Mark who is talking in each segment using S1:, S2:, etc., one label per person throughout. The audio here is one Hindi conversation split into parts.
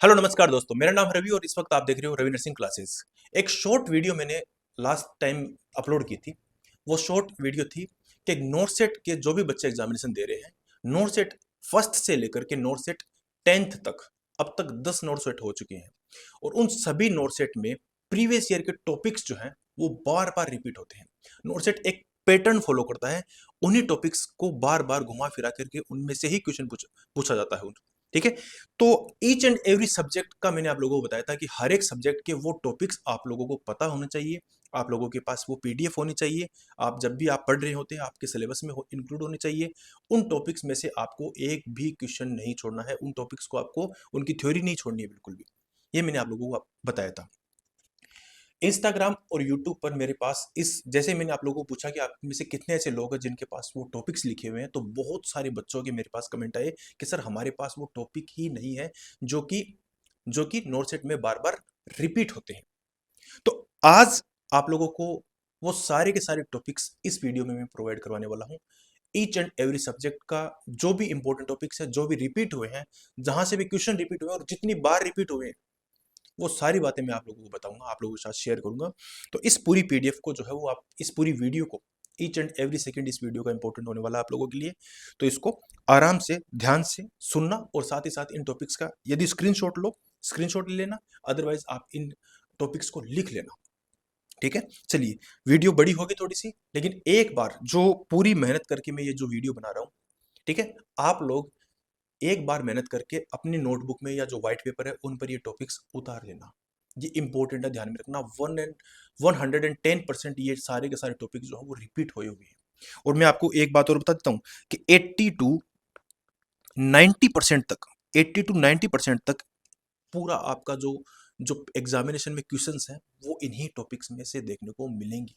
S1: हेलो नमस्कार दोस्तों, मेरा नाम है रवि और इस वक्त आप देख रहे हो रवि नर्सिंग क्लासेस। एक शॉर्ट वीडियो मैंने लास्ट टाइम अपलोड की थी। वो शॉर्ट वीडियो थी कि नोट सेट के जो भी बच्चे एग्जामिनेशन दे रहे हैं, नोट सेट फर्स्ट से लेकर के नोट सेट 10th तक, अब तक 10 नोट सेट हो चुके हैं और उन सभी नोट सेट में प्रीवियस ईयर के टॉपिक्स जो हैं वो बार बार रिपीट होते हैं। नोट सेट एक पैटर्न फॉलो करता है, उन्हीं टॉपिक्स को बार बार घुमा फिरा करके उनमें से ही क्वेश्चन पूछा जाता है। ठीक है, तो ईच एंड एवरी सब्जेक्ट का मैंने आप लोगों को बताया था कि हर एक सब्जेक्ट के वो टॉपिक्स आप लोगों को पता होने चाहिए, आप लोगों के पास वो पीडीएफ होनी चाहिए। आप जब भी आप पढ़ रहे होते हैं आपके सिलेबस में इंक्लूड होनी चाहिए। उन टॉपिक्स में से आपको एक भी क्वेश्चन नहीं छोड़ना है, उन टॉपिक्स को आपको उनकी थ्योरी नहीं छोड़नी है बिल्कुल भी। ये मैंने आप लोगों को बताया था। इंस्टाग्राम और यूट्यूब पर मेरे पास इस जैसे मैंने आप लोगों को पूछा कि आप में से कितने ऐसे लोग हैं जिनके पास वो टॉपिक्स लिखे हुए हैं, तो बहुत सारे बच्चों के मेरे पास कमेंट आए कि सर हमारे पास वो टॉपिक ही नहीं है जो कि नोट सेट में बार बार रिपीट होते हैं। तो आज आप लोगों को वो सारे के सारे टॉपिक्स इस वीडियो में मैं प्रोवाइड करवाने वाला हूँ। ईच एंड एवरी सब्जेक्ट का जो भी इंपॉर्टेंट टॉपिक्स है, जो भी रिपीट हुए हैं, जहां से भी क्वेश्चन रिपीट हुए हैं और जितनी बार रिपीट हुए हैं, वो सारी बातें मैं आप लोगों को बताऊंगा, आप लोगों के साथ शेयर करूंगा। तो इस पूरी पीडीएफ को जो है वो आप इस पूरी वीडियो को, ईच एंड एवरी सेकंड इस वीडियो का इंपॉर्टेंट होने वाला है आप लोगों के लिए। तो इसको आराम से ध्यान से सुनना और साथ ही साथ इन टॉपिक्स का यदि स्क्रीनशॉट लो, स्क्रीनशॉट ले लेना, अदरवाइज आप इन टॉपिक्स को लिख लेना। ठीक है, चलिए। वीडियो बड़ी होगी थोड़ी सी, लेकिन एक बार जो पूरी मेहनत करके मैं ये जो वीडियो बना रहा हूँ, ठीक है, आप लोग एक बार मेहनत करके अपनी नोटबुक में या जो व्हाइट पेपर है उन पर ये टॉपिक्स उतार लेना। ये इंपॉर्टेंट है, ध्यान में रखना। 110% ये सारे के सारे टॉपिक जो है वो रिपीट हुए हुए हैं। और मैं आपको एक बात और बता देता हूँ कि 80 टू 90% तक पूरा आपका जो जो एग्जामिनेशन में क्वेश्चंस हैं वो इन्हीं टॉपिक्स में से देखने को मिलेंगी।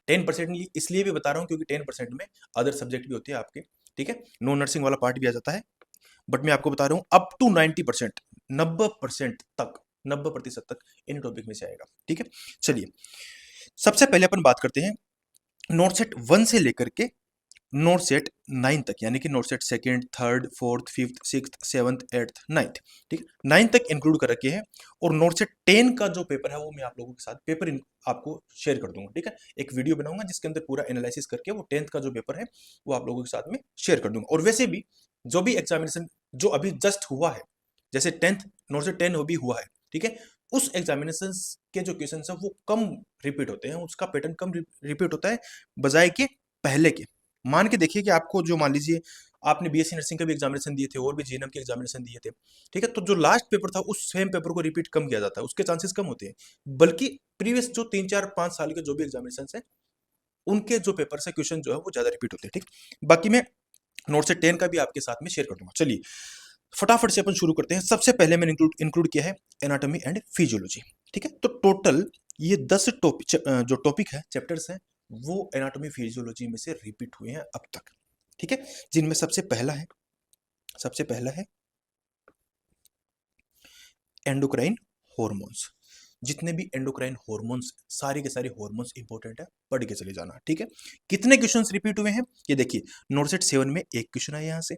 S1: 10% इसलिए भी बता रहा हूँ क्योंकि 10% में अदर सब्जेक्ट भी होते हैं आपके। ठीक है, नॉन नर्सिंग वाला पार्ट भी आ जाता है, बट मैं आपको बता रहा हूं अप टू 90%, 90% तक, 90% तक इन टॉपिक में से आएगा। ठीक है, चलिए। सबसे पहले अपन बात करते हैं नोट सेट 1 से लेकर के नोट सेट 9 तक, यानी कि not set second, third, fourth, fifth, sixth, seventh, eighth, ninth. ठीक है, 9 तक इंक्लूड कर रखे हैं। और नोट सेट 10 का जो पेपर है वो मैं आप लोगों के साथ आपको शेयर कर दूंगा। ठीक है, एक वीडियो बनाऊंगा जिसके अंदर पूरा एनालिसिस करके वो 10th का जो पेपर है वो आप लोगों के साथ में शेयर कर दूंगा। और वैसे भी जो भी एग्जामिनेशन जो अभी जस्ट हुआ है, जैसे 10th नोट सेट 10 भी हुआ है, ठीक है, उस एग्जामिनेशन के जो क्वेश्चन है वो कम रिपीट होते हैं, उसका पैटर्न कम रिपीट होता है बजाय के पहले के। मान के देखिए कि आपको जो, मान लीजिए आपने बीएससी नर्सिंग का भी एग्जामिनेशन दिए थे और भी जीएनएम के एग्जामिनेशन दिए थे, ठीक है, तो जो लास्ट पेपर था उस सेम पेपर को रिपीट कम किया जाता है, उसके चांसेस कम होते हैं। बल्कि प्रीवियस जो 3 4 5 साल के जो भी एग्जामिनेशन है उनके जो पेपर से क्वेश्चन जो है वो ज्यादा रिपीट होते हैं। ठीक, बाकी मैं नोट से 10 का भी आपके साथ में शेयर कर दूंगा। चलिए फटाफट से अपन शुरू करते हैं। सबसे पहले मैंने इंक्लूड किया है एनाटॉमी एंड फिजियोलॉजी। ठीक है, तो टोटल ये 10 जो टॉपिक है, चैप्टर्स हैं, वो एनाटॉमी फिजियोलॉजी में से रिपीट हुए हैं अब तक। ठीक है, जिनमें सबसे पहला है एंडोक्राइन हॉर्मोन्स। जितने भी एंडोक्राइन हॉर्मोन्स, सारे के सारे हॉर्मोन्स इंपॉर्टेंट है, पढ़ के चले जाना। ठीक है, कितने क्वेश्चंस रिपीट हुए हैं ये देखिए। नोट सेट 7 में एक क्वेश्चन आया, यहाँ से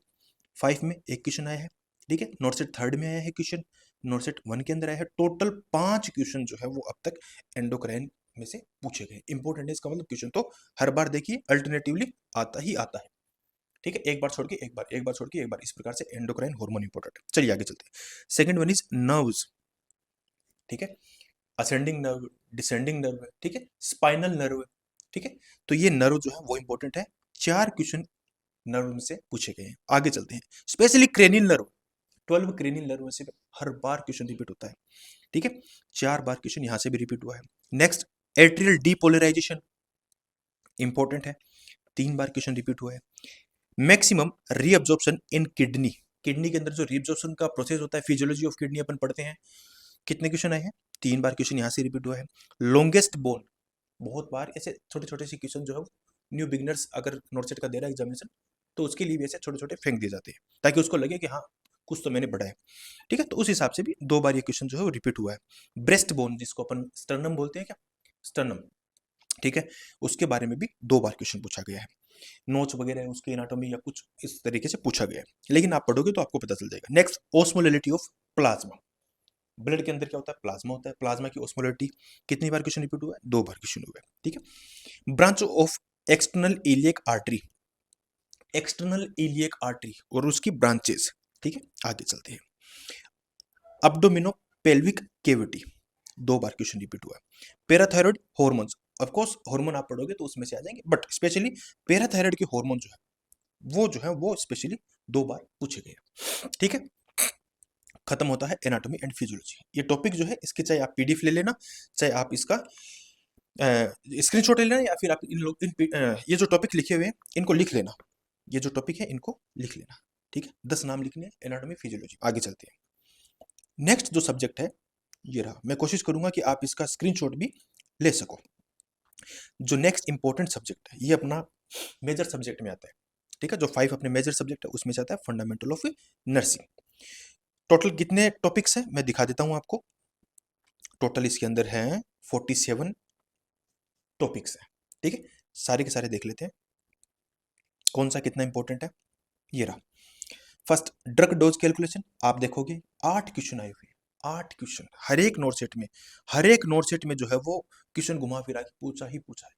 S1: 5 में एक क्वेश्चन आया है। ठीक है, नोट सेट 3rd में आया है क्वेश्चन, नोट सेट 1 के अंदर आया है। टोटल 5 क्वेश्चन जो है वो अब तक एंडोक्राइन में से पूछे गए। इंपॉर्टेंट है, इसका मतलब क्वेश्चन तो हर बार देखिए अल्टरनेटिवली आता ही आता है। ठीक है, एक बार छोड़ के एक बार, एक बार छोड़ के एक बार, इस प्रकार से एंडोक्राइन हार्मोन इंपॉर्टेंट है। चलिए आगे चलते हैं। Second one is nerves. ठीक है, असेंडिंग नर्व, डिसेंडिंग नर्व है, ठीक है, स्पाइनल नर्व है। ठीक है, तो ये नर्व जो है वो इंपॉर्टेंट है। 4 क्वेश्चन नर्व में से पूछे गए हैं। आगे चलते हैं। Specially cranial nerve, 12 cranial nerve में से हर बार क्वेश्चन रिपीट होता है। ठीक है, 4 बार क्वेश्चन यहां से भी रिपीट हुआ है। नेक्स्ट, एट्रियल डीपोलराइजेशन इंपॉर्टेंट है, 3 बार क्वेश्चन रिपीट हुआ है। मैक्सिमम रीअब्जॉर्प्शन इन किडनी, किडनी के अंदर जो रीअब्जॉर्प्शन का प्रोसेस होता है, फिजियोलॉजी ऑफ किडनी अपन पढ़ते हैं। कितने क्वेश्चन आए हैं? 3 बार क्वेश्चन यहां से रिपीट हुआ है। लॉन्गेस्ट बोन, बहुत बार ऐसे छोटे छोटे से क्वेश्चन जो है न्यू बिगनर्स अगर नोट सेट का दे रहा है एग्जामिनेशन, तो उसके लिए भी ऐसे छोटे छोटे फेंक दिए जाते हैं ताकि उसको लगे कि हाँ कुछ तो मैंने पढ़ा है। ठीक है, तो उस हिसाब से भी 2 बार ये क्वेश्चन जो है वो रिपीट हुआ है। ब्रेस्ट बोन, जिसको अपन स्टर्नम बोलते हैं, क्या स्टर्नम, ठीक है, उसके बारे में भी 2 बार क्वेश्चन पूछा गया है। नोच वगैरह उसकी एनाटॉमी या कुछ इस तरीके से पूछा गया है, लेकिन आप पढ़ोगे तो आपको पता चल जाएगा। Next, osmolality of plasma. Blood के अंदर क्या होता है, प्लाज्मा होता है, प्लाज्मा की ऑस्मोलरिटी कितनी बार क्वेश्चन रिपीट हुआ है, 2 बार क्वेश्चन हुआ है, ठीक है। Branch of external iliac artery, external iliac artery और उसकी ब्रांचेस, ठीक है, आगे चलते हैं। अब्डोमिनो पेल्विक केविटी, 2 बार क्वेश्चन रिपीट हुआ है। Parathyroid hormones, of course hormone आप पढ़ोगे तो उसमें से आ जाएंगे, बट स्पेशली पैराथायरॉयड के हार्मोन जो है वो स्पेशली 2 बार पूछे गए, ठीक है। खत्म होता है एनाटॉमी एंड फिजियोलॉजी। ये टॉपिक जो है इसके चाहे आप पीडीएफ ले लेना, चाहे आप इसका स्क्रीनशॉट ले लेना, या फिर आप ये जो टॉपिक लिखे हुए हैं इनको लिख लेना, ये जो टॉपिक है इनको लिख लेना, ठीक है। 10 नाम लिखने हैं, एनाटॉमी फिजियोलॉजी। आगे चलते हैं। नेक्स्ट जो सब्जेक्ट है ये रहा, मैं कोशिश करूंगा कि आप इसका स्क्रीनशॉट भी ले सको। जो नेक्स्ट इंपॉर्टेंट सब्जेक्ट है ये अपना मेजर सब्जेक्ट में आता है, ठीक है। जो 5 अपने मेजर सब्जेक्ट है उसमें से आता है फंडामेंटल ऑफ नर्सिंग। टोटल कितने टॉपिक्स हैं मैं दिखा देता हूं आपको। टोटल इसके अंदर हैं 47 टॉपिक्स हैं, ठीक है। सारे के सारे देख लेते हैं कौन सा कितना इंपॉर्टेंट है। ये रहा फर्स्ट, ड्रग डोज कैलकुलेशन। आप देखोगे 8 क्वेश्चन आए हुए, 8 क्वेश्चन हर एक नोट सेट में, हर एक नोट सेट में जो है वो क्वेश्चन घुमा फिरा के पूछा ही पूछा है,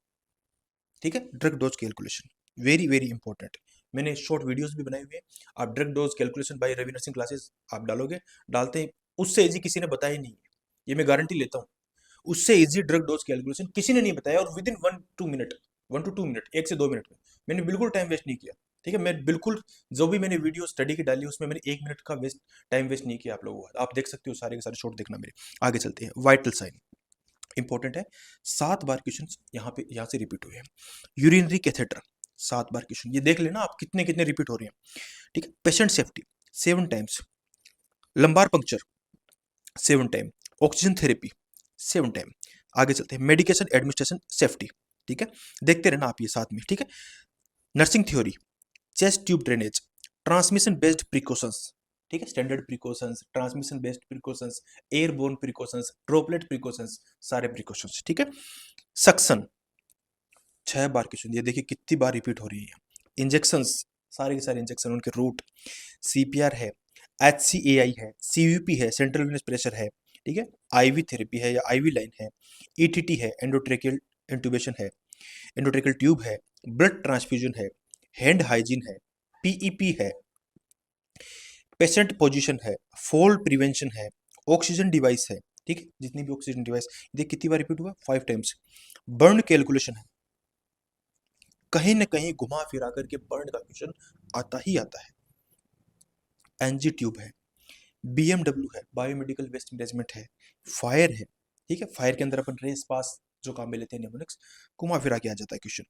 S1: ठीक है। Drug dose calculation very very important. मैंने शॉर्ट वीडियोस भी बनाए हुए हैं, आप drug dose calculation by Ravi nursing classes आप डालोगे, डालते हैं, उससे इजी किसी ने बताया नहीं है, ये मैं गारंटी लेता हूँ। उससे इजी ड्रग डोज कैलकुलेशन किसी ने नहीं बताया, और विद इन 1 to 2 मिनट 1 से 2 मिनट में मैंने बिल्कुल टाइम वेस्ट नहीं किया, ठीक है। मैं बिल्कुल जो भी मैंने वीडियो स्टडी की डाली उसमें मैंने 1 मिनट का टाइम वेस्ट नहीं किया आप लोगों का। आप देख सकते हो सारे के सारे शॉर्ट देखना मेरे। आगे चलते हैं। वाइटल साइन इंपॉर्टेंट है, 7 बार क्वेश्चन यहाँ से रिपीट हुए हैं। यूरिनरी कैथेटर 7 बार क्वेश्चन, ये देख लेना आप कितने कितने रिपीट हो रहे हैं, ठीक है। Patient safety 7 times, lumbar puncture 7 time, oxygen therapy 7 time. आगे चलते हैं। मेडिकेशन एडमिनिस्ट्रेशन सेफ्टी, ठीक है, देखते रहना आप ये साथ में, ठीक है। Nursing theory, chest tube drainage, transmission based precautions, ठीक है, standard precautions, transmission based precautions, airborne precautions, droplet precautions, सारे प्रिकॉशंस, ठीक है। सक्शन 6 बार क्वेश्चन, ये देखिए कितनी बार रिपीट हो रही है। इंजेक्शंस, सारे के सारे इंजेक्शन, उनके रूट, सीपीआर है, HCAI है, CVP है, सेंट्रल वेनस प्रेशर है, ठीक है, IV थेरेपी है या IV लाइन है, ETT है, एंडोट्रेकियल इंटुबेशन है, एंडोट्रेकियल ट्यूब है, ब्लड ट्रांसफ्यूजन है, हैंड हाइजीन है, PEP है, पेशेंट पोजीशन है, फॉल प्रिवेंशन है, ऑक्सीजन डिवाइस है, ठीक है, जितनी भी ऑक्सीजन डिवाइस, देख कितनी बार रिपीट हुआ, 5 टाइम्स। बर्न कैलकुलेशन है, कहीं न कहीं घुमा फिरा करके बर्न का क्वेश्चन आता ही आता है। एनजी ट्यूब है, BMW है, बायोमेडिकल वेस्ट मैनेजमेंट है, फायर है, ठीक है, फायर के अंदर अपन रेस पास जो काम में लेते हैं निमोनिक्स, घुमा फिरा के आ जाता है क्वेश्चन।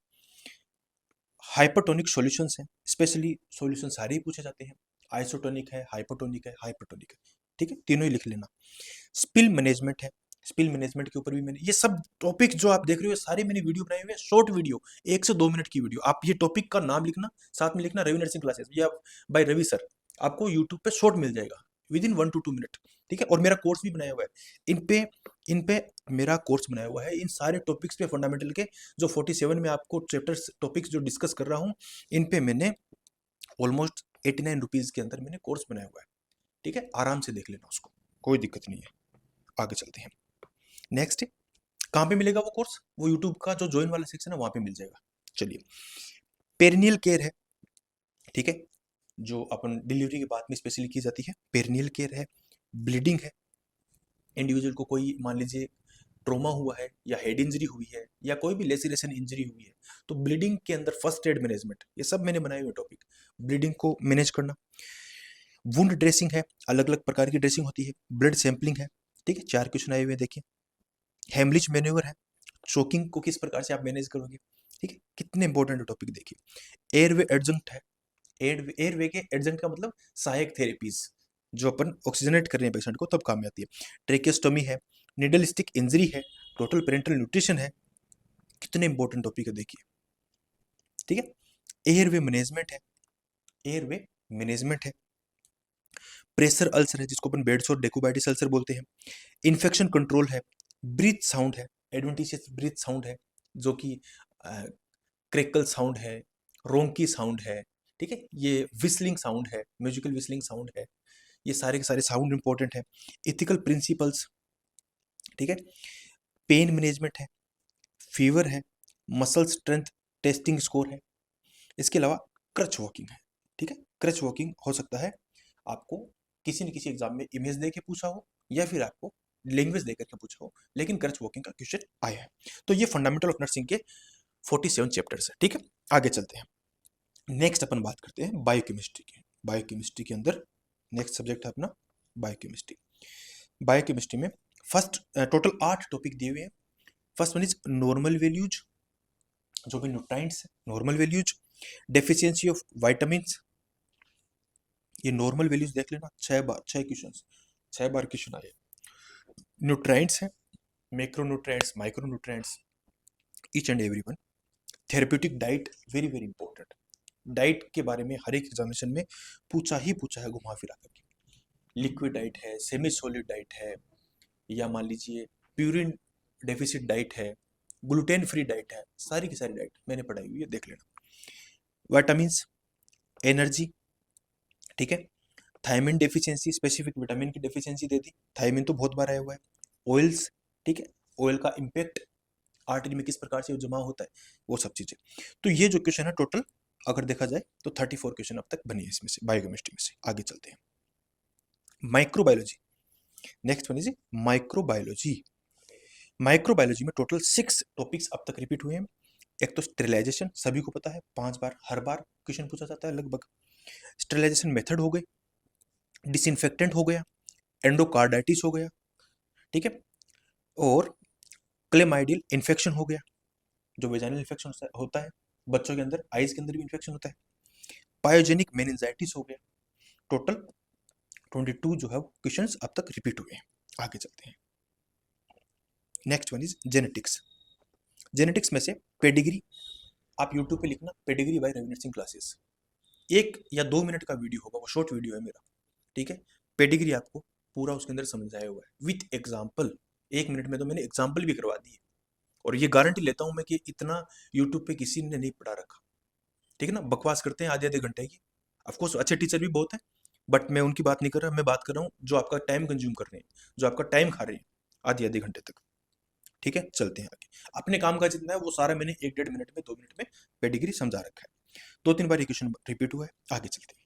S1: हाइपरटोनिक सॉल्यूशंस है, स्पेशली सॉल्यूशन सारे ही पूछे जाते हैं, आइसोटोनिक है, हाइपरटोनिक है, हाइपरटोनिक है, ठीक है, तीनों ही लिख लेना। स्पिल मैनेजमेंट है, स्पिल मैनेजमेंट के ऊपर भी मैंने ये सब टॉपिक जो आप देख रहे हो सारे मैंने वीडियो बनाए हुए हैं, शॉर्ट वीडियो, 1 से 2 मिनट की वीडियो। आप ये टॉपिक का नाम लिखना, साथ में लिखना रवि नर्सिंग क्लासेस या बाय रवि सर, आपको यूट्यूब पे शॉर्ट मिल जाएगा विद इन 1 to 2 मिनट, ठीक है। और मेरा कोर्स भी बनाया हुआ है, इन पे मेरा कोर्स बनाया हुआ है, इन सारे टॉपिक्स पे फंडामेंटल के जो 47 में आपको चैप्टर्स टॉपिक्स जो डिस्कस कर रहा हूँ, इन पे मैंने ऑलमोस्ट 89 रुपीज़ के अंदर मैंने कोर्स बनाया हुआ है, ठीक है। आराम से देख लेना उसको, कोई दिक्कत नहीं है। आगे चलते हैं। नेक्स्ट, कहाँ पे मिलेगा वो कोर्स, वो यूट्यूब का जो ज्वाइन वाला सेक्शन है वहां पे मिल जाएगा। चलिए, पेरिनियल केयर है, ठीक है, जो अपन डिलीवरी के बाद में स्पेशली की जाती है, पेरिनियल केयर है। ब्लीडिंग है, इंडिविजुअल को कोई मान लीजिए ट्रोमा हुआ है या हेड इंजरी हुई है या कोई भी लेसिरेशन इंजरी हुई है, तो ब्लीडिंग के अंदर फर्स्ट एड मैनेजमेंट, ये सब मैंने बनाए हुए टॉपिक, ब्लीडिंग को मैनेज करना। वुंड ड्रेसिंग है, अलग अलग प्रकार की ड्रेसिंग होती है। ब्लड सैंपलिंग है, ठीक है, 4 क्वेश्चन आए हुए हैं देखिए। हेमलिच मैन्यूवर है, चोकिंग को किस प्रकार से आप मैनेज करोगे, ठीक है, कितने इंपॉर्टेंट टॉपिक देखिए। एयरवे एडजंक्ट है, एयरवे के एडजंक्ट का मतलब सहायक थेरेपीज, जो अपन ऑक्सीजनेट कर रहे हैं पेशेंट को तब काम में आती है। ट्रेकेस्टोमी है, निडल स्टिक इंजरी है, टोटल पेरेंटल न्यूट्रिशन है, कितने इंपॉर्टेंट टॉपिक है देखिए, ठीक है। एयरवे मैनेजमेंट है, एयरवे मैनेजमेंट है। प्रेशर अल्सर है, जिसको अपन बेड सोर डेकोबाइटिस अल्सर बोलते हैं। इन्फेक्शन कंट्रोल है, ब्रीथ साउंड है, एडवेंटिशियस ब्रीथ साउंड है, जो कि क्रैकल साउंड है, रोंकी साउंड है, ठीक है, ये विस्लिंग साउंड है, म्यूजिकल विस्लिंग साउंड है, ये सारे के सारे साउंड इंपॉर्टेंट है। इथिकल प्रिंसिपल्स, ठीक है, पेन मैनेजमेंट है, फीवर है, मसल स्ट्रेंथ टेस्टिंग स्कोर है, इसके अलावा क्रच वॉकिंग है। ठीक है, क्रच वॉकिंग हो सकता है आपको किसी न किसी एग्जाम में इमेज दे के पूछा हो या फिर आपको लैंग्वेज देकर के पूछा हो, लेकिन क्रच वॉकिंग का क्वेश्चन आया है। तो ये फंडामेंटल ऑफ नर्सिंग के 47 चैप्टर्स है। ठीक है, आगे चलते हैं। नेक्स्ट अपन बात करते हैं बायोकेमिस्ट्री की। बायोकेमिस्ट्री के अंदर नेक्स्ट सब्जेक्ट है अपना बायोकेमिस्ट्री। बायोकेमिस्ट्री में फर्स्ट टोटल 8 टॉपिक दिए हुए हैं। First one is normal values, जो भी न्यूट्राइंट्स है, normal values, deficiency of vitamins, ये नॉर्मल वैल्यूज देख लेना, 6 क्वेश्चन, 6 बार क्वेश्चन आए। न्यूट्राइंट्स है, macronutrients, micronutrients, each and every one. Therapeutic diet, very very important. Diet के बारे में हर एक एग्जामिनेशन में पूछा ही पूछा है घुमा फिरा करके। लिक्विड डाइट है, सेमी सॉलिड डाइट है, या मान लीजिए प्यूरिन डेफिसिट डाइट है, ग्लूटेन फ्री डाइट है, सारी की सारी डाइट मैंने पढ़ाई हुई है, देख लेना। विटामिन्स, एनर्जी, ठीक है, थायमिन डेफिशिएंसी, स्पेसिफिक विटामिन की डेफिशिएंसी दे दी, थायमिन तो बहुत बार आया हुआ है। ऑयल्स, ठीक है, ऑयल का इम्पैक्ट आर्टरी में किस प्रकार से जमा होता है, वो सब चीजें। तो ये जो क्वेश्चन है टोटल अगर देखा जाए तो 34 क्वेश्चन अब तक बनी है इसमें से, बायोकेमिस्ट्री में से। आगे चलते हैं microbiology. Next one is microbiology. Microbiology में टोटल 6 टॉपिक्स अब तक रिपीट हुए हैं। एक तो स्टेरिलाइजेशन, सभी को पता है 5 बार हर बार क्वेश्चन पूछा जाता है लगभग। स्टेरिलाइजेशन मेथड हो गई, डिसइंफेक्टेंट हो गया, एंडोकार्डाइटिस हो गया, ठीक है, और क्लेमाइडियल इन्फेक्शन हो गया, जो वेजाइनल इन्फेक्शन होता है बच्चों के अंदर, आइज के अंदर भी इन्फेक्शन होता है। पायोजेनिक मेनिंजाइटिस हो गया। टोटल 22 जो है क्वेश्चंस अब तक रिपीट हुए हैं। आगे चलते हैं। Next one is genetics. Genetics में से पेडिग्री, आप यूट्यूब पे लिखना pedigree by Ravi nursing classes, 1 या 2 मिनट का वीडियो होगा, वो शॉर्ट वीडियो है मेरा, ठीक है। पेडिग्री आपको पूरा उसके अंदर समझाया हुआ है विथ एग्जाम्पल। 1 मिनट में तो मैंने एग्जाम्पल भी करवा दी है, और ये गारंटी लेता हूं मैं कि इतना यूट्यूब पे किसी ने नहीं पढ़ा रखा। ठीक है ना, बकवास करते हैं आधे आधे घंटे की। ऑफकोर्स अच्छे टीचर भी बहुत हैं, बट मैं उनकी बात नहीं कर रहा, मैं बात कर रहा हूँ जो आपका टाइम कंज्यूम कर रहे हैं, जो आपका टाइम खा रहे हैं आधे आधे घंटे तक। ठीक है, चलते हैं आगे। अपने काम का जितना है वो सारा मैंने 1-1.5 मिनट में, 2 मिनट में पेडिग्री समझा रखा है। 2-3 बार ये क्वेश्चन रिपीट हुआ है। आगे चलते हैं।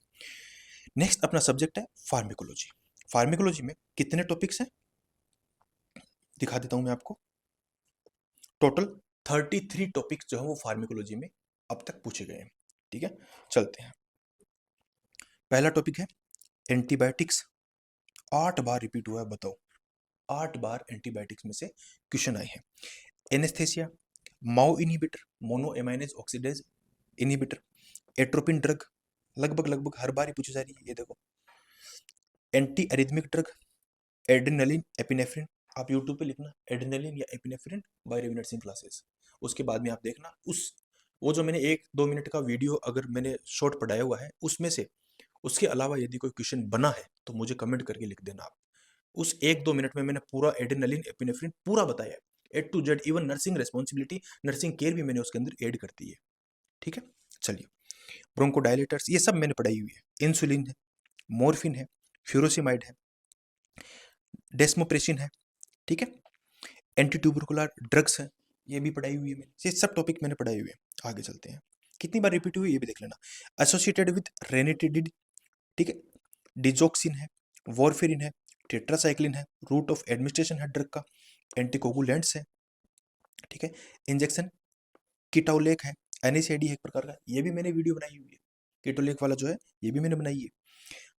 S1: नेक्स्ट अपना सब्जेक्ट है फार्मेकोलॉजी। फार्मेकोलॉजी में कितने टॉपिक्स हैं दिखा देता हूं मैं आपको। टोटल 33 टॉपिक्स जो है वो फार्मेकोलॉजी में अब तक पूछे गए हैं। ठीक है, चलते हैं। पहला टॉपिक है एंटीबायोटिक्स। 8 बार रिपीट हुआ है, बताओ 8 बार एंटीबायोटिक्स में से क्वेश्चन आए हैं। Anaesthesia, MAO inhibitor, mono amine oxidase inhibitor, atropine drug, लगभग लगभग हर बार ही पूछी जा रही है, ये देखो। Anti arrhythmic drug, adrenaline epinephrine, आप यूट्यूब पे लिखना एड्रेनालिन या epinephrine by Ravi nursing classes. उसके बाद में आप देखना उस वो जो मैंने 1-2 मिनट का वीडियो अगर मैंने शॉर्ट पढ़ाया हुआ है उसमें से, उसके अलावा यदि कोई क्वेश्चन बना है तो मुझे कमेंट करके लिख देना आप। उस 1-2 मिनट में मैंने पूरा एड्रेनालिन एपिनेफ्रिन पूरा बताया है, A to Z, even nursing responsibility, nursing care भी मैंने उसके अंदर ऐड कर दी है। ठीक है, चलिए। ब्रोंकोडायलेटर्स, ये सब मैंने पढ़ाई हुई है। इंसुलिन है, मॉर्फिन है, फ्यूरोसिमाइड है, डेस्मोप्रेसिन है, ठीक है, एंटी ट्यूबरकुलर ड्रग्स है, ये भी पढ़ाई हुई है मैंने। ये सब टॉपिक मैंने पढ़ाए हुए हैं। आगे चलते हैं। कितनी बार रिपीट हुई ये भी देख लेना। एसोसिएटेड विद रेनिटिडिड, ठीक है, डिजोक्सिन है, वॉरफेरिन है, टेट्रासाइक्लिन है, रूट ऑफ एडमिनिस्ट्रेशन है ड्रग का, एंटीकोगुलेंट्स है, ठीक है, इंजेक्शन कीटोलेक है, एनएसएडी है एक प्रकार का, ये भी मैंने वीडियो बनाई हुई है। कीटोलेक वाला जो है ये भी मैंने बनाई है।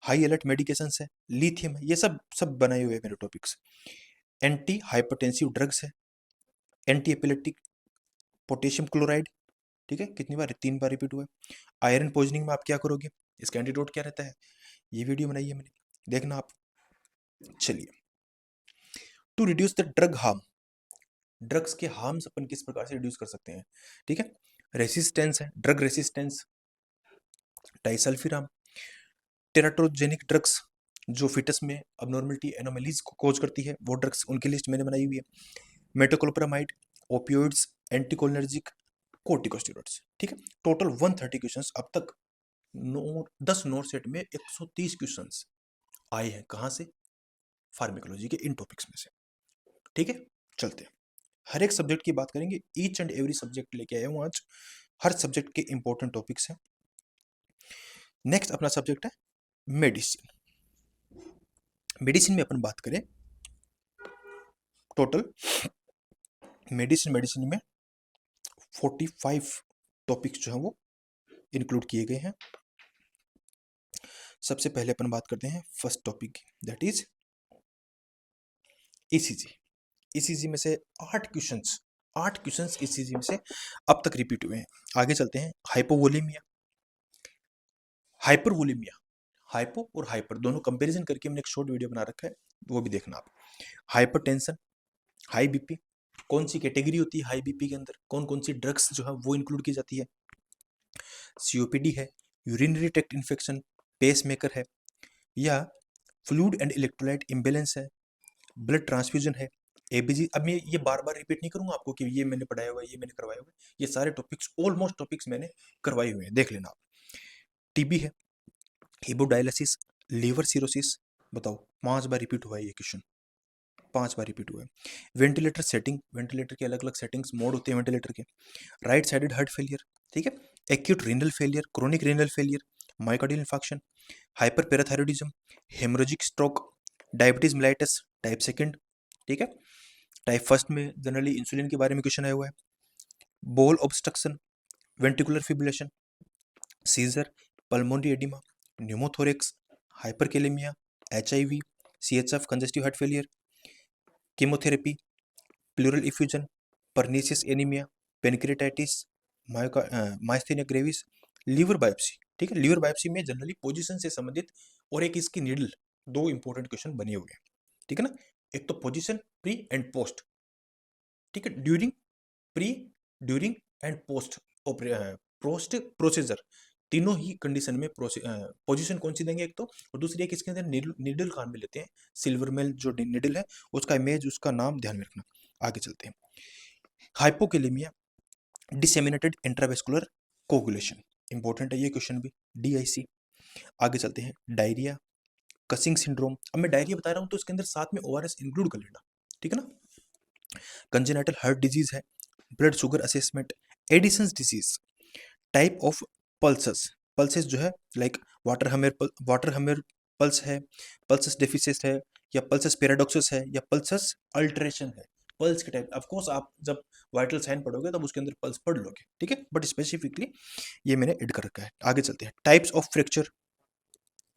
S1: हाई अलर्ट मेडिकेशन है, लिथियम है, ये सब सब बनाए हुए हैं मेरे टॉपिक्स। एंटी हाइपरटेंसिव ड्रग्स है, एंटी एपिलेप्टिक, पोटेशियम क्लोराइड, ठीक है, कितनी बार, 3 बार रिपीट हुआ है। आयरन पॉइजनिंग में आप क्या करोगे, इसका एंटीडोट क्या रहता है, ये वीडियो बनाई है मैंने, देखना आप। चलिए, to reduce the drug harm, drugs के हार्म्स अपन किस प्रकार से रिड्यूस कर सकते हैं, ठीक है। रेसिस्टेंस है, ड्रग रेसिस्टेंस, डाइसल्फिराम, टेराट्रोजेनिक ड्रग्स जो फिटस में अबनॉर्मलिटी एनोमलीज को कोज करती है, वो ड्रग्स उनकी लिस्ट मैंने बनाई हुई है। मेटोक्लोप्रामाइड, ओपियोइड्स, एंटीकोलिनर्जिक, कोर्टिकोस्टेरॉइड्स, ठीक है। टोटल 130 क्वेश्चंस अब तक 10 नोट सेट में 130 क्वेश्चंस आए हैं, कहाँ से? फार्मेकोलॉजी के इन टॉपिक्स में से। ठीक है, चलते हैं, हर एक सब्जेक्ट की बात करेंगे, ईच एंड एवरी सब्जेक्ट लेके आया हूँ आज, हर सब्जेक्ट के इंपॉर्टेंट टॉपिक्स हैं। नेक्स्ट अपना सब्जेक्ट है मेडिसिन। मेडिसिन में अपन बात करें, टोटल मेडिसिन में 45 टॉपिक्स जो है वो इंक्लूड किए गए हैं। सबसे पहले अपन बात करते हैं first topic, that is ECG. ECG में से 8 क्वेश्चंस ईसीजी में से अब तक रिपीट हुए हैं। आगे चलते हैं, हाइपोवोलेमिया, हाइपरवोलेमिया, हाइपो और हाइपर दोनों कंपैरिजन करके मैंने एक शॉर्ट वीडियो बना रखा है, वो भी देखना आप। हाइपरटेंशन, हाई बीपी, कौन सी कैटेगरी होती है हाई बीपी के अंदर, कौन कौन सी ड्रग्स जो है वो इंक्लूड की जाती है। सीओपीडी है, urinary tract infection, pacemaker है, या फ्लूइड एंड इलेक्ट्रोलाइट इम्बेलेंस है, ब्लड ट्रांसफ्यूजन है, एबीजी। अब मैं ये बार बार रिपीट नहीं करूंगा आपको कि ये मैंने पढ़ाया हुआ है, ये मैंने करवाया हुआ है, ये सारे टॉपिक्स ऑलमोस्ट टॉपिक्स मैंने करवाए हुए हैं, देख लेना आप। टीबी है, हीमोडायलिसिस, लीवर सिरोसिस, बताओ 5 बार रिपीट हुआ है ये क्वेश्चन, 5 बार रिपीट हुआ है। वेंटिलेटर सेटिंग, वेंटिलेटर के अलग अलग सेटिंग्स मोड होते हैं वेंटिलेटर के। राइट साइडेड हार्ट फेलियर, ठीक है, acute renal failure, chronic renal failure, myocardial infarction, hyper parathyroidism, haemorrhagic stroke, diabetes mellitus type second, ठीक है। टाइप फर्स्ट में जनरली इंसुलिन के बारे में क्वेश्चन आया हुआ है। Bowel obstruction, ventricular fibrillation, seizure, pulmonary oedema, pneumothorax, hyperkalaemia, HIV, CHF congestive heart failure, chemotherapy, pleural effusion, pernicious anaemia, pancreatitis, myasthenia gravis, liver biopsy, ठीक है। लीवर बायोप्सी में जनरली पोजीशन से संबंधित और एक इसकी नीडल, 2 इंपॉर्टेंट क्वेश्चन बने हुए हैं, ठीक है ना। एक तो पोजीशन, प्री एंड पोस्ट, ठीक है, during, pre, during and post post procedure, तीनों ही कंडीशन में पोजीशन कौन सी देंगे एक तो, और दूसरी एक इसके अंदर नीडल काम में लेते हैं, सिल्वर मेल जो नीडल है उसका इमेज, उसका नाम ध्यान में रखना। आगे चलते हैं, hypokalaemia, disseminated intravascular coagulation, important है ये क्वेश्चन भी, डीआईसी। आगे चलते हैं, डायरिया, कसिंग सिंड्रोम। अब मैं डायरिया बता रहा हूं तो इसके अंदर साथ में ओआरएस इंक्लूड कर लेना, ठीक है ना। कंजेनाइटल हार्ट डिजीज है, blood sugar assessment, Edison's disease, type of pulses, pulses जो है लाइक वाटर हमेर पल्स है, पल्सेस डेफिसिट है, या पल्सेस पैराडॉक्सिस है, या पल्सेस अल्टरेशन है। पल्स के टाइप ऑफ कोर्स आप जब वाइटल साइन पढ़ोगे तब उसके अंदर पल्स पढ़ लोगे, ठीक है, बट स्पेसिफिकली ये मैंने ऐड कर रखा है। आगे चलते हैं, टाइप्स ऑफ फ्रैक्चर,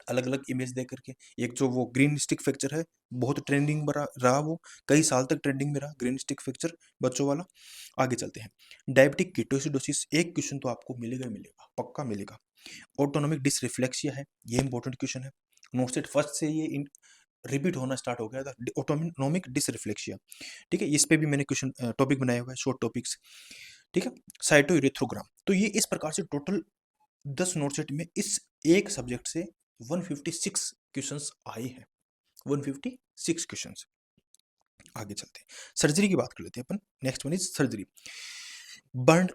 S1: अलग अलग इमेज दे करके। एक जो वो ग्रीन स्टिक फ्रैक्चर है, बहुत ट्रेंडिंग में रहा, वो कई साल तक ट्रेंडिंग में रहा ग्रीन स्टिक फ्रैक्चर बच्चों वाला। आगे चलते हैं, डायबिटिक कीटोसिडोसिस, एक क्वेश्चन तो आपको मिलेगा ही मिलेगा, पक्का मिलेगा। ऑटोनोमिक डिसरिफ्लेक्सिया है, ये इंपॉर्टेंट क्वेश्चन है, नोटसेट फर्स्ट से ये रिपीट होना स्टार्ट हो गया था, ऑटोनोमिक डिसरिफ्लेक्सिया, ठीक है। इस पे भी मैंने क्वेश्चन टॉपिक बनाया हुआ है, शॉर्ट टॉपिक्स, ठीक है। साइटोयूरेथ्रोग्राम, तो ये इस प्रकार से टोटल 10 नोटसेट में इस एक सब्जेक्ट से 156 क्वेश्चंस आए हैं, 156 क्वेश्चंस। आगे चलते हैं, सर्जरी की बात कर लेते हैं अपन। Next one is surgery, burn.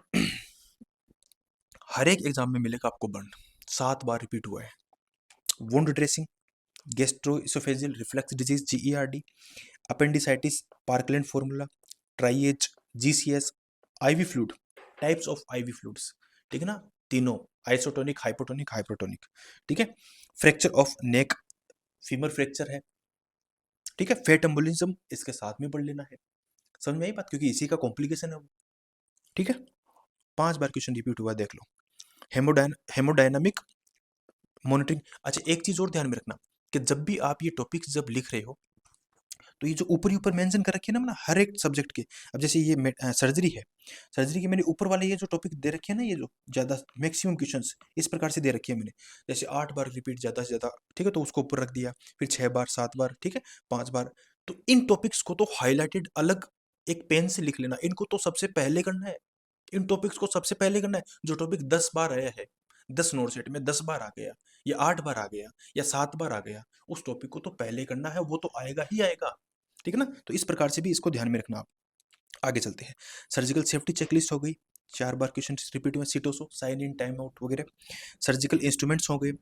S1: हर एक एग्जाम में मिलेगा आपको बर्न, 7 बार रिपीट हुआ है। Wound dressing, gastroesophageal reflux disease GERD, appendicitis, parkland formula, triage, GCS, IV fluid, types of ivy fluids, ठीक है ना, तीनों, आइसोटोनिक, हाइपोटोनिक, हाइपरटोनिक, ठीक है। Fracture of neck, femur fracture है, ठीक है। फेट एम्बोलिज्म इसके साथ में पढ़ लेना है, समझ में आई बात, क्योंकि इसी का कॉम्प्लिकेशन है वो, ठीक है। 5 बार क्वेश्चन रिपीट हुआ, देख लो। Haemodynamic monitoring. अच्छा, एक चीज और ध्यान में रखना कि जब भी आप ये टॉपिक्स जब लिख रहे हो तो ये जो ऊपर मेंशन कर रखे हैं ना हर एक सब्जेक्ट के, अब जैसे ये सर्जरी है, सर्जरी के मैंने ऊपर वाले ये जो टॉपिक दे रखे हैं ना, ये जो ज़्यादा मैक्सिमम क्वेश्चंस इस प्रकार से दे रखे हैं मैंने, जैसे 8 बार रिपीट ज़्यादा से ज़्यादा, ठीक है, तो उसको ऊपर रख दिया, फिर 6 बार, 7 बार, ठीक है, 5 बार। तो इन टॉपिक्स को तो हाईलाइटेड अलग एक पेन से लिख लेना, इनको तो सबसे पहले करना है, इन टॉपिक्स को सबसे पहले करना है। जो टॉपिक 10 बार आया है, 10 नोट सेट में 10 बार आ गया, या 8 बार आ गया, या 7 बार आ गया, उस टॉपिक को तो पहले करना है, वो तो आएगा ही आएगा, ठीक है ना। तो इस प्रकार से भी इसको ध्यान में रखना आप। आगे चलते हैं, सर्जिकल सेफ्टी चेकलिस्ट हो गई, 4 बार क्वेश्चन रिपीट हुए, सीटोसो, साइन इन, टाइम आउट वगैरह। सर्जिकल इंस्ट्रूमेंट्स हो गए,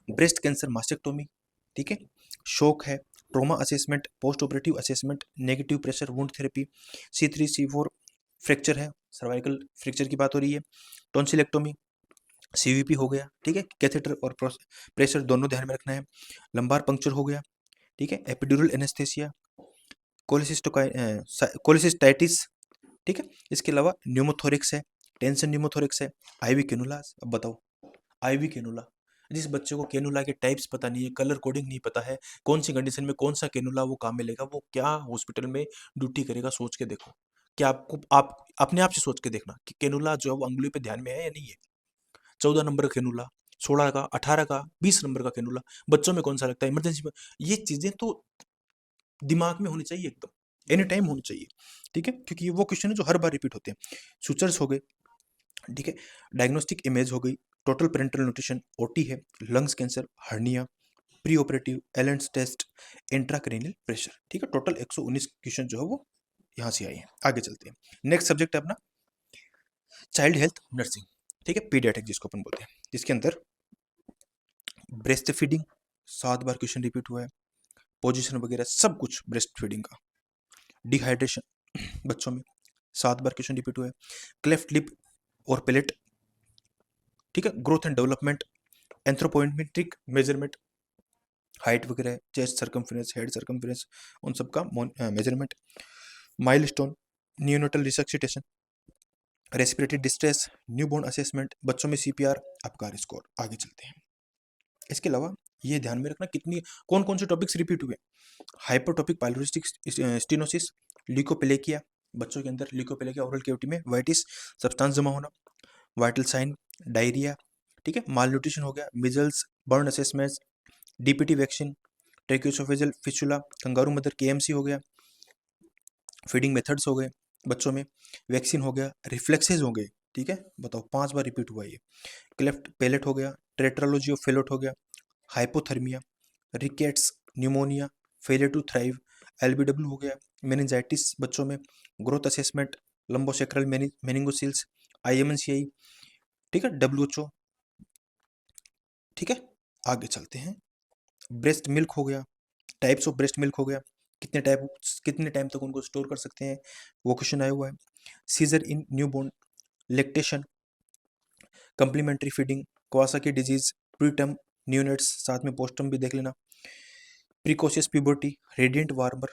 S1: ब्रेस्ट कैंसर मास्टेक्टोमी, ठीक है। शोक है, trauma assessment, post operative assessment, negative pressure wound therapy, C3 C4 fracture है, सर्वाइकल फ्रैक्चर की बात हो रही है, टॉन्सिलेक्टोमी, CVP हो गया, ठीक है, कैथेटर और प्रेशर दोनों ध्यान में रखना है, लंबार पंक्चर हो गया, ठीक है, एपिड्यूरल एनेस्थेसिया, कोलिसिस्टाइटिस, ठीक है, इसके अलावा न्यूमोथोरिक्स है, टेंशन न्यूमोथोरिक्स है, IV कैनुलास। अब बताओ, IV कैनुला, जिस बच्चे को कैनुला के टाइप्स पता नहीं है, कलर कोडिंग नहीं पता है, कौन सी कंडीशन में कौन सा कैनुला वो काम में लेगा, वो क्या हॉस्पिटल में ड्यूटी करेगा, सोच के देखो। क्या आपको आप अपने आप से सोच के देखना कि कैनुला जो है वो अंगुली पे ध्यान में है या नहीं है। 14 नंबर का कैनुला, 16 का, 18 का, 20 नंबर का कैनुला, बच्चों में कौन सा लगता है, इमरजेंसी में। ये चीजें तो दिमाग में होनी चाहिए, एकदम एनी टाइम होनी चाहिए, ठीक है, क्योंकि ये वो क्वेश्चन है जो हर बार रिपीट होते हैं। सुचर्स हो गए, ठीक है, डायग्नोस्टिक इमेज हो गई, टोटल पेरेंटल न्यूट्रिशन, OT है, lungs cancer, hernia, pre operative, Allen's test, intracranial pressure, ठीक है, टोटल 119 क्वेश्चन जो है वो यहाँ से आए हैं। आगे चलते हैं, नेक्स्ट सब्जेक्ट है अपना चाइल्ड हेल्थ नर्सिंग, ठीक है, पीडियाट्रिक जिसको अपन बोलते हैं, जिसके अंदर ब्रेस्ट फीडिंग 7 बार क्वेश्चन रिपीट हुआ है, पोजीशन वगैरह सब कुछ ब्रेस्ट फीडिंग का, डिहाइड्रेशन बच्चों में 7 बार क्वेश्चन रिपीट हुआ है, क्लेफ्ट लिप और पेलेट, ठीक है, growth and development, anthropometric measurement, height वगैरह, चेस्ट सर्कमफ्रेंस, हेड सर्कमफ्रेंस, उन सब का measurement, milestone, neonatal resuscitation, respiratory distress, newborn assessment, बच्चों में CPR, अपकार स्कोर। आगे चलते हैं, इसके अलावा ये ध्यान में रखना कितनी कौन कौन से टॉपिक्स रिपीट हुए। हाइपरटॉपिक पाइलोरिस्टिक स्टेनोसिस, ल्यूकोपेलेकिया, बच्चों के अंदर ल्यूकोपेलेकिया ओरल कैविटी में वाइटिस सब्सटेंस जमा होना, वाइटल साइन, डायरिया, ठीक है, माल न्यूट्रिशन हो गया, measles, burn assessments, DPT vaccine, tracheoesophageal fistula, kangaroo mother KMC हो गया, फीडिंग मेथड्स हो गए बच्चों में, वैक्सीन हो गया, रिफ्लेक्सेस हो गए, ठीक है, बताओ 5 बार रिपीट हुआ ये, क्लेफ्ट पेलेट हो गया, टेट्रालॉजी ऑफ फेलोट हो गया, hypothermia, rickets, pneumonia, failure to thrive, LBW हो गया, मेनिंजाइटिस बच्चों में, growth assessment, lumbosacral meningoceles, IMNCI, ठीक है, WHO, ठीक है। आगे चलते हैं, ब्रेस्ट मिल्क हो गया, टाइप्स ऑफ ब्रेस्ट मिल्क हो गया, कितने टाइम तक उनको स्टोर कर सकते हैं, वो क्वेश्चन आया हुआ है, seizure in newborn, lactation, complementary feeding, Kawasaki disease, preterm neonates, साथ में पोस्टर्म भी देख लेना, precocious puberty, radiant warmer,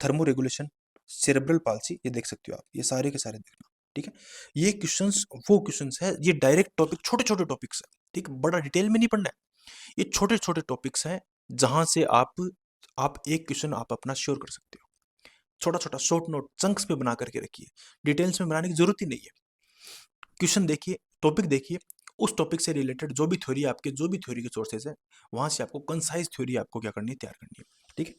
S1: thermoregulation, cerebral palsy, ये देख सकते हो आप, ये सारे के सारे देखना, ठीक है। ये क्वेश्चंस वो क्वेश्चंस है, ये डायरेक्ट टॉपिक, छोटे छोटे टॉपिक्स है, ठीक, बड़ा डिटेल में नहीं पढ़ना है, ये छोटे छोटे टॉपिक्स हैं जहां से आप एक क्वेश्चन आप अपना श्योर कर सकते हो। छोटा छोटा शॉर्ट नोट चंक्स पे बना करके रखिए, डिटेल्स में बनाने की जरूरत ही नहीं है। क्वेश्चन देखिए, टॉपिक देखिए, उस टॉपिक से रिलेटेड जो भी थ्योरी आपके, जो भी थ्योरी के सोर्सेज है, वहां से आपको कंसाइज थ्योरी आपको क्या करनी है, तैयार करनी है, ठीक है।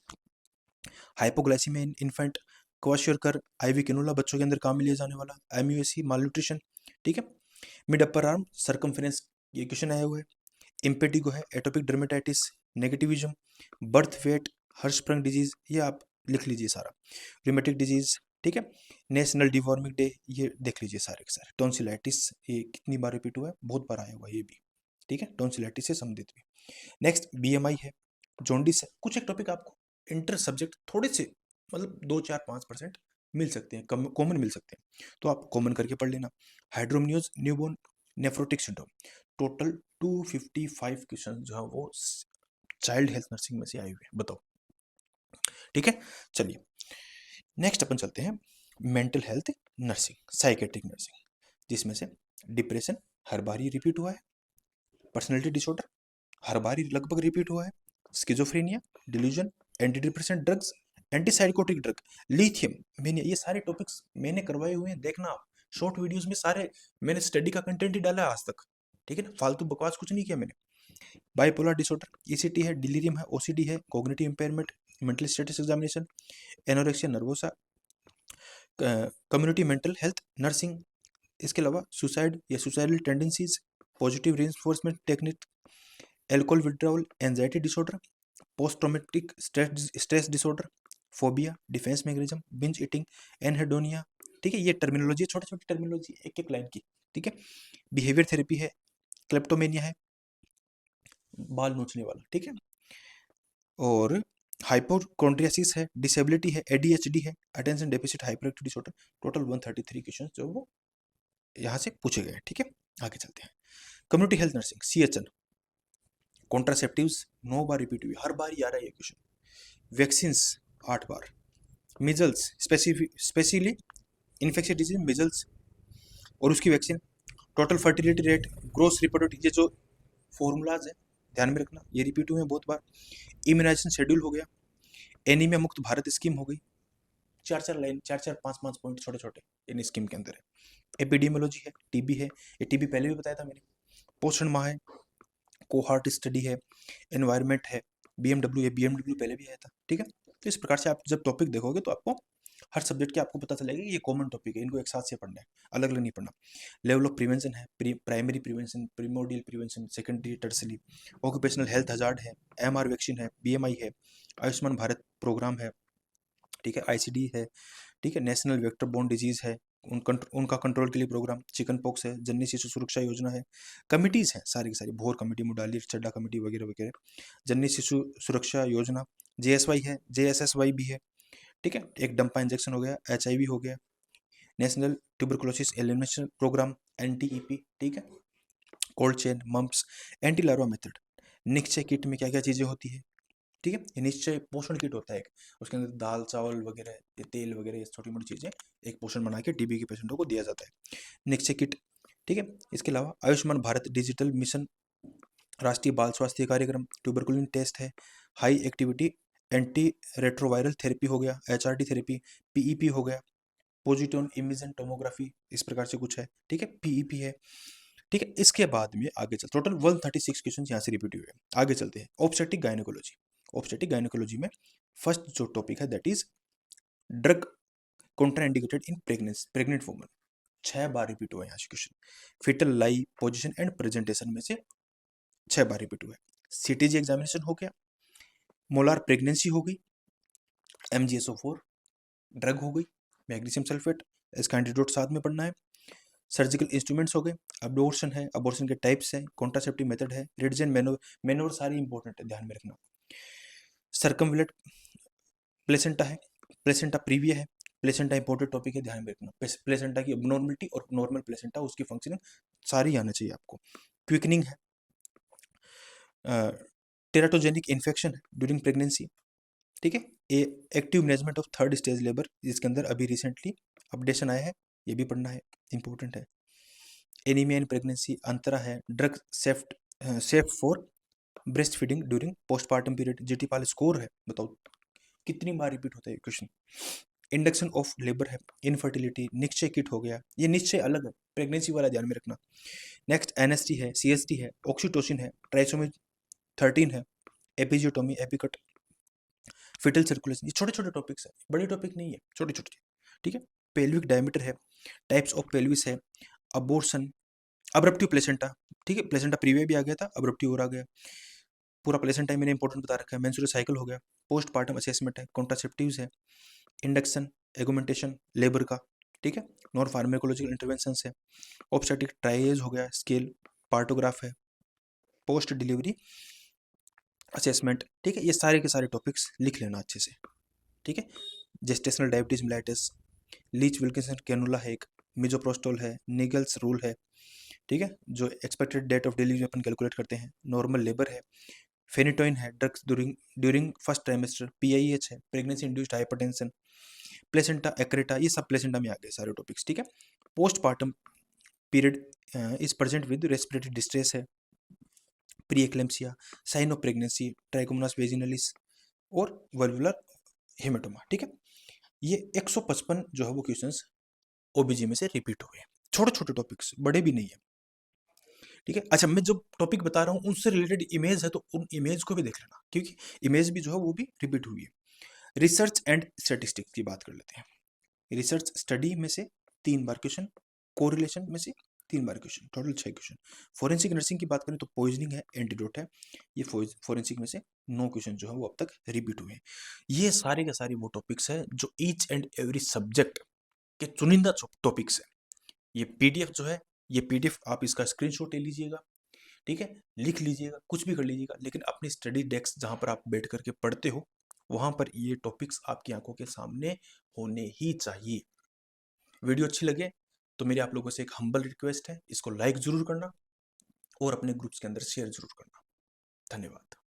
S1: हाइपोग्लाइसीमिया इन इन्फेंट, क्वाशियोरकर, IV कैनुला बच्चों के अंदर काम में लिया जाने वाला, MUSC माल न्यूट्रिशन, ठीक है। मिड अपर आर्म सर्कमफ्रेंस, ये क्वेश्चन आया हुआ है, इम्पेटिगो है, atopic dermatitis, negativism, birth weight, Hirschsprung disease, ये आप लिख लीजिए सारा, रिमेटिक डिजीज, ठीक है, नेशनल डिवॉर्मिंग डे, ये देख लीजिए सारे के सारे, टॉन्सिलाइटिस, ये कितनी बार रिपीट हुआ है, बहुत बार आया हुआ है ये भी, ठीक है, टॉन्सिलाइटिस से संबंधित भी। नेक्स्ट BMI है, जॉन्डिस है, कुछ एक टॉपिक आपको इंटर सब्जेक्ट थोड़े से मतलब 2 4 5% मिल सकते हैं, कॉमन मिल सकते हैं, तो आप कॉमन करके पढ़ लेना। Hydramnios newborn nephrotic syndrome, total 255 question जो है वो चाइल्ड हेल्थ नर्सिंग में से आए हुए हैं, बताओ, ठीक है। चलिए नेक्स्ट अपन चलते हैं mental health nursing, psychiatric nursing, जिसमें से डिप्रेशन हर बार ही रिपीट हुआ है, पर्सनैलिटी डिसऑर्डर हर बार ही लगभग रिपीट हुआ है, schizophrenia, delusion, anti depressant drugs, antipsychotic drug, lithium, मैंने ये सारे टॉपिक्स मैंने करवाए हुए हैं, देखना आप शॉर्ट वीडियोस में सारे मैंने स्टडी का कंटेंट ही डाला है आज तक, ठीक है ना, फालतू बकवास कुछ नहीं किया मैंने। बाइपोलर डिसऑर्डर, ECT है, डिलीरियम है, OCD है, cognitive impairment, mental status examination, anorexia nervosa, community mental health nursing, इसके अलावा सुसाइड या suicidal tendencies, positive reinforcement technique, alcohol withdrawal, anxiety disorder, post traumatic stress disorder, phobia, defence mechanism, binge eating, anhedonia, ठीक है, ये टर्मिनोलॉजी, छोटी छोटी टर्मिनोलॉजी एक एक लाइन की, ठीक है। बिहेवियर थेरेपी है, क्लेप्टोमेनिया है, बाल नोचने वाला, ठीक है, और हाइपोकॉन्ड्रियासिस है, डिसेबिलिटी है, एडीएचडी है, attention deficit hyper activity disorder. Total 133 question जो वो यहाँ से पूछे गए हैं। ठीक है, आगे चलते हैं। Community health nursing, CHN, contraceptives 9 बार रिपीट हुई, हर बार ही आ रहा है ये क्वेश्चन। वैक्सीन्स 8 बार, measles specially infectious disease measles और उसकी vaccine, total fertility rate, gross reproductive, ये जो फॉर्मूलाज है ध्यान में रखना, ये रिपीट हुए हैं बहुत बार। इम्यूनाइजेशन शेड्यूल हो गया, एनीमिया मुक्त भारत स्कीम हो गई, चार चार लाइन, चार चार पाँच पाँच पॉइंट छोटे छोटे इन स्कीम के अंदर है। एपिडेमियोलॉजी है, टीबी है, ये टीबी पहले भी बताया था मैंने। पोषण माह है, कोहार्ट स्टडी है, एनवायरनमेंट है, बीएमडब्ल्यू है, बीएमडब्ल्यू पहले भी आया था। ठीक है, तो इस प्रकार से आप जब टॉपिक देखोगे तो आपको हर सब्जेक्ट के आपको पता चलेगा कि ये कॉमन टॉपिक है, इनको एक साथ से पढ़ना है, अलग अलग नहीं पढ़ना। लेवल ऑफ प्रिवेंशन है, primary prevention, primordial prevention, secondary, tertiary, occupational health hazard है, एमआर वैक्सीन है, बीएमआई है, आयुष्मान भारत प्रोग्राम है, ठीक है, आईसीडी है, ठीक है, नेशनल वेक्टर बोर्न डिजीज है, उनका कंट्रोल के लिए प्रोग्राम, चिकन पॉक्स है, जननी शिशु सुरक्षा योजना है, कमिटीज हैं सारी की सारी, भोर कमेटी, मुडाली चड्डा कमेटी वगैरह वगैरह, जननी शिशु सुरक्षा योजना, जेएसवाई है, जेएसएसवाई भी है, ठीक है, एक डंपा इंजेक्शन हो गया, एचआईवी हो गया, national tuberculosis elimination programme, NTEP, ठीक है, cold chain, mumps, anti larva method, निश्चय किट में क्या क्या चीजें होती है, ठीक है, ये निश्चय पोषण किट होता है एक, उसके अंदर दाल चावल वगैरह, ये तेल वगैरह, ये छोटी मोटी चीजें एक पोषण बना के टीबी के पेशेंटों को दिया जाता है, निश्चय किट, ठीक है। इसके अलावा आयुष्मान भारत डिजिटल मिशन, राष्ट्रीय बाल स्वास्थ्य कार्यक्रम, ट्यूबरकुलिन टेस्ट है, high activity anti retroviral therapy हो गया, एचआरटी थेरेपी, पीईपी हो गया, पोजिट्रोन इमेजन टोमोग्राफी, इस प्रकार से कुछ है, ठीक है, पीईपी है, ठीक है। इसके बाद में आगे चल, टोटल 136 क्वेश्चन यहाँ से रिपीट हुए हैं। आगे चलते हैं, ऑब्स्टेटिक गायनेकोलॉजी। ऑब्स्टेटिक गायनेकोलॉजी में फर्स्ट जो टॉपिक है that is drug contraindicated in pregnant woman, 6 बार रिपीट हुआ है यहाँ से question. Fetal lie position and presentation में से 6 बार रिपीट हुआ है। सीटीजी एग्जामिनेशन हो गया, मोलार प्रेगनेंसी हो गई, MgSO4 ड्रग हो गई, मैग्नीशियम सल्फेट, इसका एंटीडोट साथ में पढ़ना है, सर्जिकल इंस्ट्रूमेंट्स हो गए, अबॉर्शन है, अबॉर्शन के टाइप्स हैं, कॉन्ट्रासेप्टिव मेथड है, रिडजन मेनोर सारी इंपॉर्टेंट है, ध्यान में रखना। सर्कमविलेट प्लेसेंटा है, प्लेसेंटा प्रीविया है, प्लेसेंटा इंपॉर्टेंट टॉपिक है, ध्यान में रखना। प्लेसेंटा की अबनॉर्मलिटी और नॉर्मल प्लेसेंटा, उसकी फंक्शनिंग सारी आना चाहिए आपको। क्विकनिंग है, टेराटोजेनिक इन्फेक्शन है ड्यूरिंग प्रेगनेंसी, ठीक है, a active management of third stage labour, जिसके अंदर अभी रिसेंटली अपडेशन आया है, ये भी पढ़ना है, इंपॉर्टेंट है। एनीमिया इन प्रेगनेंसी, अंतरा है, drug safe for breast feeding during postpartum period, GT Pal score है, बताओ कितनी बार रिपीट होता है क्वेश्चन। इंडक्शन ऑफ लेबर है, इनफर्टिलिटी, निश्चय किट हो गया, ये निश्चय अलग है, प्रेगनेंसी वाला ध्यान में रखना। नेक्स्ट एनएसटी है, सीएसटी है, ऑक्सीटोसिन है, ट्राइसोमी 13 है, एपिजियोटोमी, एपिकट, फिटल सर्कुलेशन, ये छोटे छोटे टॉपिक्स है, बड़े टॉपिक नहीं है, छोटे छोटे, ठीक है। पेल्विक डायमीटर है, टाइप्स ऑफ पेल्विस है, अबॉर्शन, अब्रप्टिव प्लेसेंटा, ठीक है, प्लेसेंटा प्रीविया भी आ गया था, अब्रप्टिव और आ गया, पूरा प्लेसेंटा मैंने इंपॉर्टेंट बता रखा है, मेंस्ट्रुअल साइकिल हो गया, पोस्टपार्टम असेसमेंट है, कॉन्ट्रासेप्टिव्स है, इंडक्शन, एगुमेंटेशन लेबर का, ठीक है, नॉन फार्मेकोलॉजिकल इंटरवेंशन है, ऑब्स्टेट्रिक ट्राइएज हो गया, स्केल, पार्टोग्राफ है, पोस्ट डिलीवरी असेसमेंट, ठीक है, ये सारे के सारे टॉपिक्स लिख लेना अच्छे से, ठीक है। Gestational diabetes mellitus, Leech Wilkinson cannula है एक, मिजोप्रोस्टोल है, निगल्स रूल है, ठीक है, जो एक्सपेक्टेड डेट ऑफ डिलीवरी अपन कैलकुलेट करते हैं, नॉर्मल लेबर है, फेनिटोइन है, drugs during first trimester, PIH है, pregnancy induced hypertension, placenta accreta, ये सब प्लेसेंटा में आ गए सारे टॉपिक्स, ठीक है। Postpartum period is present with respiratory distress है, pre eclampsia, sign of pregnancy, trichomonas vaginalis और वल्वुलर हेमेटोमा, ठीक है। ये 155 जो है वो क्वेश्चंस ओबीजी में से रिपीट हुए हैं, छोटे छोटे टॉपिक्स, बड़े भी नहीं है, ठीक है। अच्छा, मैं जो टॉपिक बता रहा हूँ उनसे रिलेटेड इमेज है, तो उन इमेज को भी देख लेना, क्योंकि इमेज भी जो है वो भी रिपीट हुई है। रिसर्च एंड स्टैटिस्टिक्स की बात कर लेते हैं। रिसर्च स्टडी में से 3 बार क्वेश्चन, कोरिलेशन में से 3 बार question, total 6 question. Forensic nursing की बात करें तो पॉइजनिंग है, एंटीडोट है, ये फॉरेंसिक में से 9 क्वेश्चन जो है वो अब तक रिपीट हुए हैं। ये सारे के सारे वो टॉपिक्स है जो ईच एंड एवरी सब्जेक्ट के चुनिंदा टॉपिक्स है। ये पीडीएफ जो है, ये पीडीएफ आप इसका स्क्रीनशॉट ले लीजिएगा, ठीक है, लिख लीजिएगा, कुछ भी कर लीजिएगा, लेकिन अपनी स्टडी डेस्क जहाँ पर आप बैठ करके पढ़ते हो वहाँ पर ये टॉपिक्स आपकी आंखों के सामने होने ही चाहिए। वीडियो अच्छी लगे तो मेरी आप लोगों से एक हम्बल रिक्वेस्ट है, इसको लाइक ज़रूर करना और अपने ग्रुप्स के अंदर शेयर ज़रूर करना। धन्यवाद।